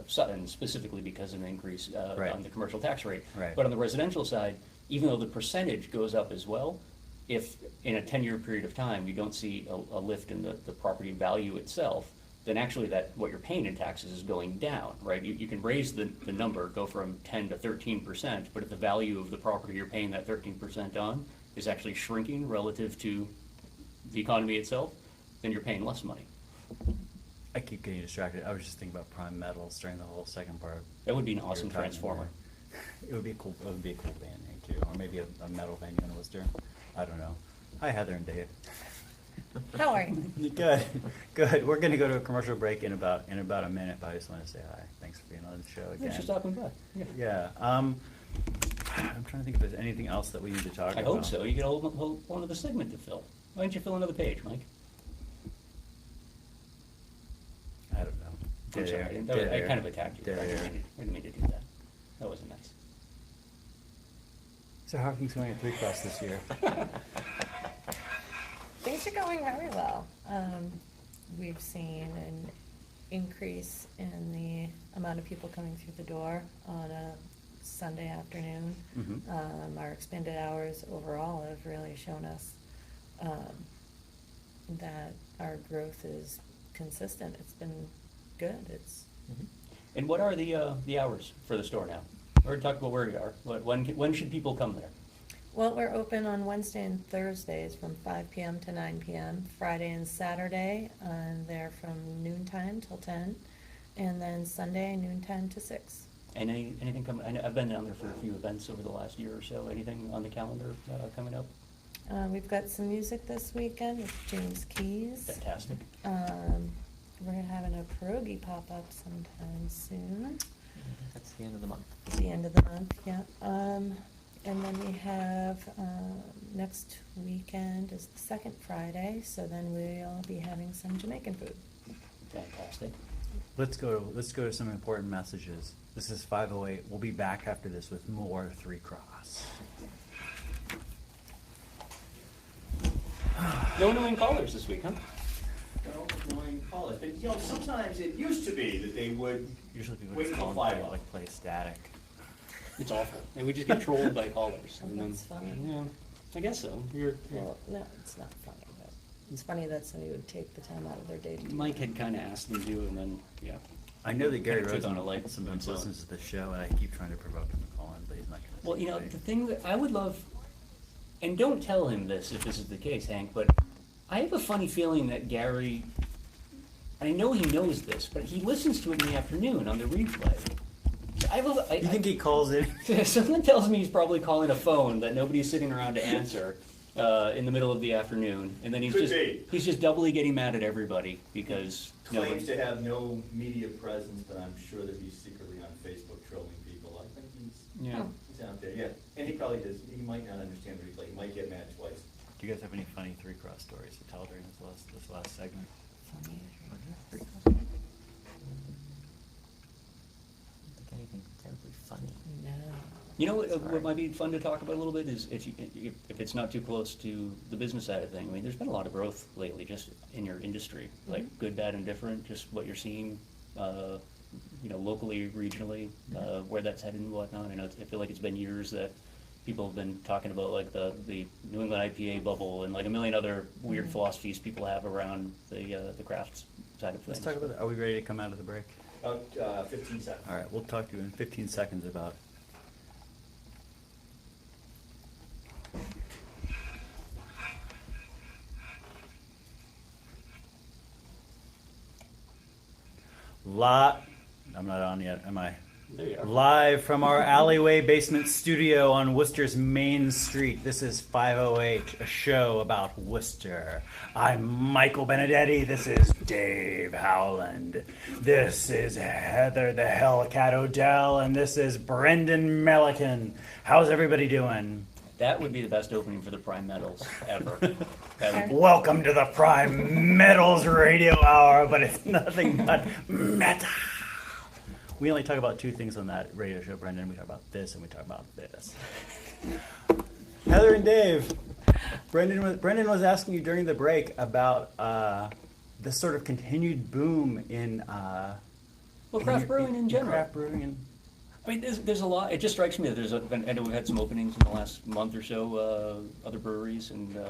Sutton, specifically because of an increase Right. on the commercial tax rate. Right. But on the residential side, even though the percentage goes up as well, if in a 10-year period of time you don't see a lift in the property value itself, then actually that what you're paying in taxes is going down, right? You can raise the number, go from 10 to 13%, but if the value of the property you're paying that 13% on is actually shrinking relative to the economy itself, then you're paying less money. I keep getting distracted. I was just thinking about Prime Metals during the whole second part. That would be an You were awesome talking transformer. about. It would be cool. It would be a cool band name too, or maybe a metal venue in Worcester. I don't know. Hi, Heather and Dave. How are you? Good, good. We're gonna go to a commercial break in about a minute, but I just want to say hi. Thanks for being on the show again. Thanks for stopping by. Yeah. Yeah. I'm trying to think if there's anything else that we need to talk I about. hope so. You get a whole another segment to fill. Why don't you fill another page, Mike? I don't know. I'm sorry. I kind of attacked you. I Dead air. didn't mean to do that. That wasn't nice. So how are things going at 3cross this year? Things are going very well. We've seen an increase in the amount of people coming through the door on a Sunday afternoon. Mhm. Our expanded hours overall have really shown us that our growth is consistent. It's been good. It's And what are the hours for the store now? Or talk about where we are. When should people come there? Well, we're open on Wednesday and Thursdays from 5 p.m. to 9 p.m. Friday and Saturday, and they're from noontime till 10, and then Sunday noontime to 6. And anything coming? I've been down there for a few events over the last year or so. Anything on the calendar coming up? We've got some music this weekend with James Keys. Fantastic. We're having a pierogi pop-up sometime soon. That's the end of the month. At the end of the month, yeah. And then we have, next weekend is the second Friday, so then we'll be having some Jamaican food. Fantastic. Let's go to some important messages. This is 508. We'll be back after this with more 3cross. No annoying callers this week, huh? No annoying callers, but you know, sometimes it used to be that they would Usually people wait just till call and 5 play, like play static. It's awful. And we just get trolled by callers. And then, That's funny. yeah, I guess so. Well, no, it's not funny, but it's funny that somebody would take the time out of their day to do Mike that. had kind of asked me to, and then, yeah. I know that Gary Kinda took on a life Rosen of its own. listens to the show, and I keep trying to provoke him to call in, but he's not going to. Well, you know, the thing that I would love, and don't tell him this if this is the case, Hank, but I have a funny feeling that Gary, I know he knows this, but he listens to it in the afternoon on the replay. You think he calls in? Something tells me he's probably calling a phone that nobody's sitting around to answer in the middle of the afternoon, and then Could be. he's just doubly getting mad at everybody because claims to have no media presence, but I'm sure that he's secretly on Facebook trolling people. I think yeah. he's out there, yeah. And he probably does, he might not understand the replay, he might get mad twice. Do you guys have any funny 3cross stories to tell during this last segment? Funny. I don't think anything terribly funny. No. You know what might be fun to talk about a little bit is if it's not too close to the business side of things. I mean, there's been a lot of growth lately just in your industry, like good, bad, and different. Just what you're seeing, locally, regionally, where that's headed and whatnot. I feel like it's been years that people have been talking about like the New England IPA bubble and like a million other weird philosophies people have around the crafts side of things. Let's talk about that. Are we ready to come out of the break? About 15 seconds. All right, we'll talk to you in 15 seconds about. I'm not on yet, am I? There you are. Live from our alleyway basement studio on Worcester's Main Street. This is 508, a show about Worcester. I'm Michael Benedetti. This is Dave Howland. This is Heather the Hellcat Odell, and this is Brendan Melican. How's everybody doing? That would be the best opening for the Prime Metals ever. That would- Welcome to the Prime Metals Radio Hour, but it's nothing but metal. We only talk about two things on that radio show, Brendan. We talk about this and we talk about this. Heather and Dave, Brendan was asking you during the break about this sort of continued boom in craft brewing in general. Craft brewing and I mean, there's a lot. It just strikes me that I know we've had some openings in the last month or so, other breweries, and yeah,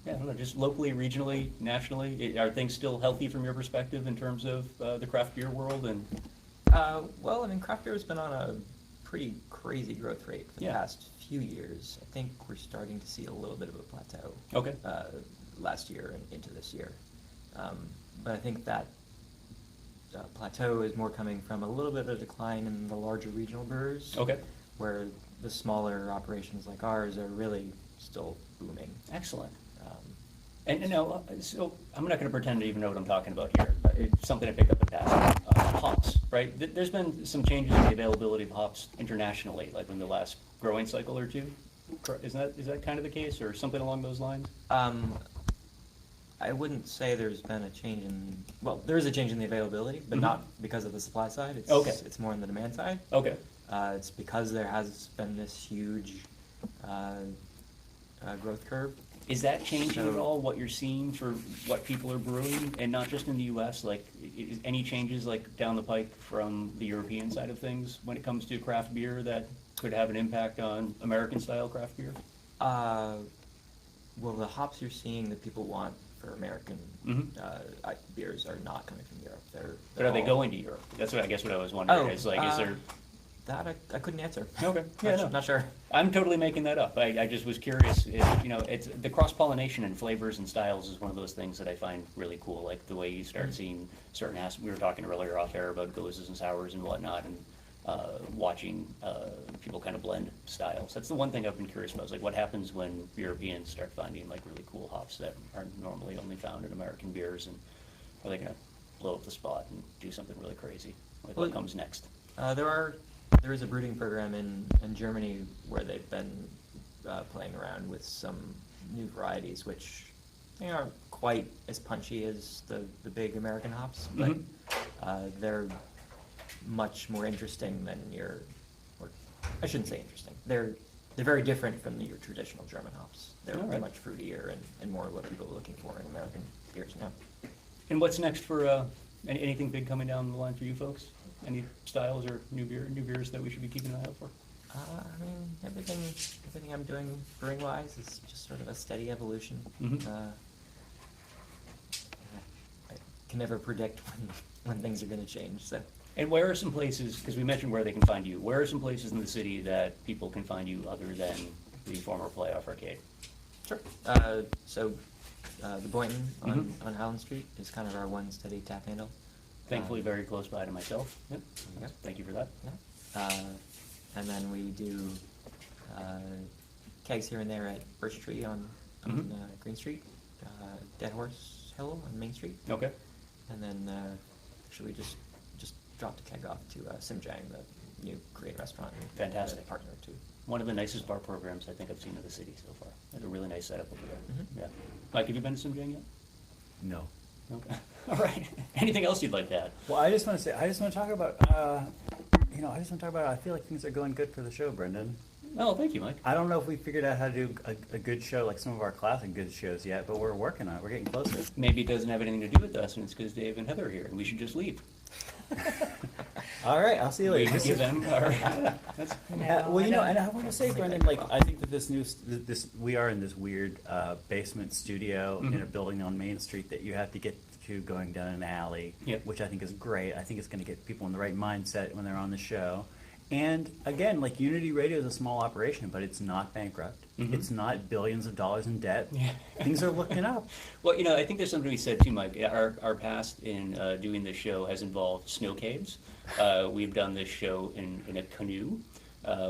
I don't know, just locally, regionally, nationally. Are things still healthy from your perspective in terms of the craft beer world? And Well, I mean, craft beer has been on a pretty crazy growth rate for the Yeah. past few years. I think we're starting to see a little bit of a plateau. Okay. Last year and into this year. But I think that plateau is more coming from a little bit of a decline in the larger regional brewers. Okay. Where the smaller operations like ours are really still booming. Excellent. And no, so I'm not going to pretend to even know what I'm talking about here. It's something I picked up at past. Hops, right? There's been some changes in the availability of hops internationally, like in the last growing cycle or two. Is that kind of the case, or something along those lines? I wouldn't say there's been a change in, well, there is a change in the availability, but not because of the supply side. It's, Okay. It's more on the demand side. Okay. It's because there has been this huge growth curve. Is that changing at So- all, what you're seeing for what people are brewing, and not just in the US? Like, any changes like down the pike from the European side of things when it comes to craft beer that could have an impact on American style craft beer? Well, the hops you're seeing that people want for American beers are not coming from Europe. But are they all- going to Europe? That's what I was wondering. Oh, Is there? That I couldn't answer. Okay. Yeah, no. Not sure. I'm totally making that up. I just was curious. It's the cross-pollination in flavors and styles is one of those things that I find really cool. Like the way you start seeing certain we were talking earlier off air about gozes and sours and whatnot, and watching people kind of blend styles. That's the one thing I've been curious about. Is like what happens when Europeans start finding like really cool hops that are normally only found in American beers, and are they going to blow up the spot and do something really crazy? Like what Well, comes next? There is a breeding program in Germany where they've been playing around with some new varieties, which they aren't quite as punchy as the big American hops, but they're much more interesting than or I shouldn't say interesting. They're very different from your traditional German hops. They're All right. much fruitier and more what people are looking for in American beers now. And what's next for anything big coming down the line for you folks? Any styles or new beers that we should be keeping an eye out for? I mean, everything I'm doing brewing wise is just sort of a steady evolution. I can never predict when things are going to change. So, And where are some places, because we mentioned where they can find you, where are some places in the city that people can find you other than the former Playoff Arcade? sure. The Boynton on Howland Street is kind of our one steady tap handle. Thankfully, very close by to myself. Yep. Yeah. Thank you for that. Yeah. And then we do kegs here and there at Birch Tree on Green Street, Dead Horse Hill on Main Street, Okay. and then actually we just dropped a keg off to Simjang, the new Korean restaurant. and Fantastic. partner too. One of the nicest bar programs I think I've seen in the city so far. They have a really nice setup over there. Mhm. Yeah. Mike, have you been to Simjang yet? no. Okay. All right. Anything else you'd like to add? Well, I just want to talk about, I feel like things are going good for the show, Brendan. Oh, thank you, Mike. I don't know if we figured out how to do a good show like some of our classic good shows yet, but we're working on it. We're getting closer. Maybe it doesn't have anything to do with us, and it's because Dave and Heather are here, and we should just leave. All right, I'll see you We later. could give them our, that's, Well, and I want to say, Brendan, like, I think that we are in this weird basement studio in a building on Main Street that you have to get tattoo going down an alley, Yep. which I think is great. I think it's going to get people in the right mindset when they're on the show. And again, like Unity Radio is a small operation, but it's not bankrupt. Mhm. It's not billions of dollars in debt. Yeah. Things are looking up. Well, you know, I think there's something to be said too, Mike. Our past in doing this show has involved snow caves. We've done this show in a canoe.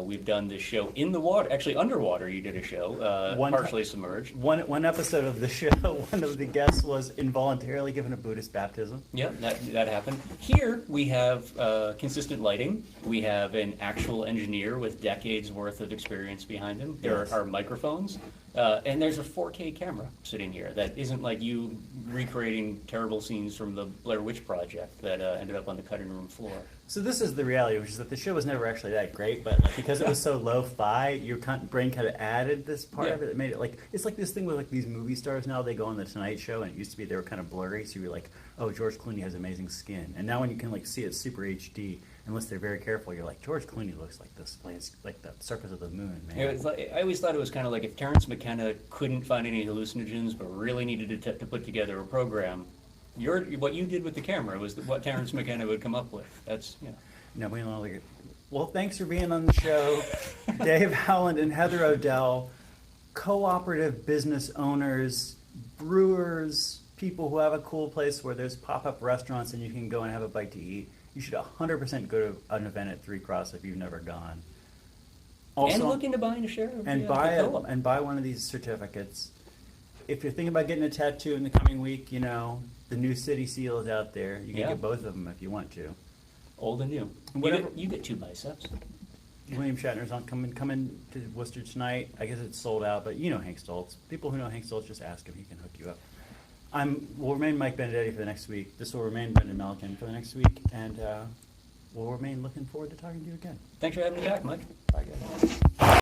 We've done this show in the water, actually underwater. You did a show, One partially submerged. One episode of the show, one of the guests was involuntarily given a Buddhist baptism. Yeah, that happened. Here we have consistent lighting. We have an actual engineer with decades worth of experience behind him. There Yes. are microphones, and there's a 4K camera sitting here that isn't like you recreating terrible scenes from the Blair Witch Project that ended up on the cutting room floor. So this is the reality, which is that the show was never actually that great, but like, because it was so lo-fi, your brain kind of added this part of it that made it like, it's like this thing with like these movie stars now, they go on the Tonight Show, and it used to be they were kind of blurry, so you were like, oh, George Clooney has amazing skin. And now when you can like see it super HD, unless they're very careful, you're like, George Clooney looks like this place, like the surface of the moon, man. It was like, I always thought it was kind of like if Terrence McKenna couldn't find any hallucinogens but really needed to put together a program, what you did with the camera was what Terrence McKenna would come up with. That's, you know. No, we don't look at. Well, thanks for being on the show, Dave Howland and Heather Odell, cooperative business owners, brewers, people who have a cool place where there's pop-up restaurants and you can go and have a bite to eat. You should 100% go to an event at 3cross if you've never gone. And look into buying a share of and the buy co-op. buy one of these certificates. If you're thinking about getting a tattoo in the coming week, you know the new city seal is out there. You can Yeah. get both of them if you want to. Old and new. Whatever- You get 2 biceps. William Shatner's on coming to Worcester tonight. I guess it's sold out, but you know Hank Stoltz. People who know Hank Stoltz, just ask him. He can hook you up. We'll remain Mike Benedetti for the next week. This will remain Brendan Melkin for the next week, and we'll remain looking forward to talking to you again. Thanks for having me back, Mike. Bye, guys.